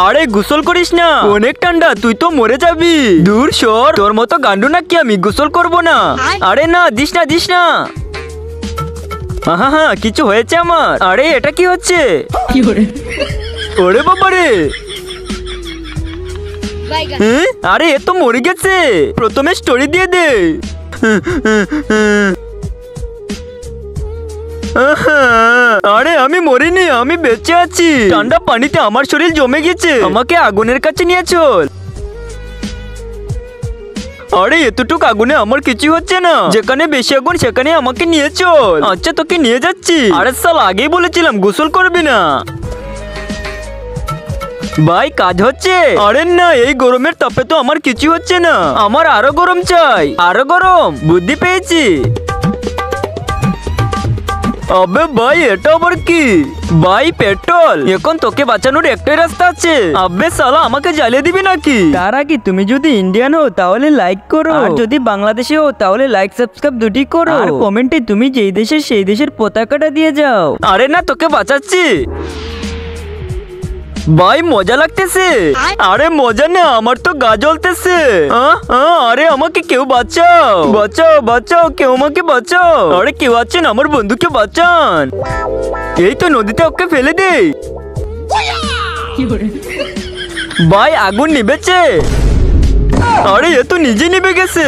আরে গোসল করিস না, অনেক ঠান্ডা, তুই তো মরে যাবি। দূর সর, তোর মতো গান্ডু নাকি আমি গোসল করব না। আরে না, দিস না দিস না। হ্যাঁ কিছু হয়েছে আমার। আরে এটা কি হচ্ছে? ওরে বাবারে, আরে এ তো মরে গেছে। প্রথমে স্টোরি দিয়ে দে। আরে আমি মরিনি, আমি বেঁচে আছি। ঠান্ডা পানিতে আমার শরীর জমে গেছে, আমাকে আগুনের কাছে নিয়ে চল। আরে এতটুক আগুনে আমার কিছু হচ্ছে না। যেখানে বেশি আগুন সেখানে আমাকে নিয়ে চল। আচ্ছা তোকে নিয়ে যাচ্ছি। আরে সাল, আগেই বলেছিলাম গোসল করবি না। ভাই কাজ হচ্ছে? আরে না, এই গরমের তাপে তো আমার কিছু হচ্ছে না। আমার আরো গরম চাই, আরো গরম। বুদ্ধি পেয়েছি। আবে ভাই, এটা আবার কি? ভাই পেট্রোল। এখন তোকে বাঁচানোর একটাই রাস্তা আছে। আবে সালা, আমাকে জ্বালিয়ে দিবি নাকি? তার আগে তুমি যদি ইন্ডিয়ান হো তাহলে লাইক করো, আর যদি বাংলাদেশে হো তাহলে লাইক সাবস্ক্রাইব দুটি করো, আর কমেন্টে তুমি যেই দেশের সেই দেশের পতাকাটা দিয়ে যাও। আরে না, তোকে বাঁচাচ্ছি। ভাই মজা লাগতেছে। আরে মজা না, আমার তো গা জ্বলতেছে। আরে আমাকে কেউ বাঁচাও, বাঁচাও বাঁচাও, কেউ আমাকে বাঁচাও। আরে কেউ আছেন? আমার বন্ধুকে বাঁচান। এই তো নদীতে ওকে ফেলে দে। ভাই আগুন নিবেছে। আরে এ তো নিজে নিভে গেছে।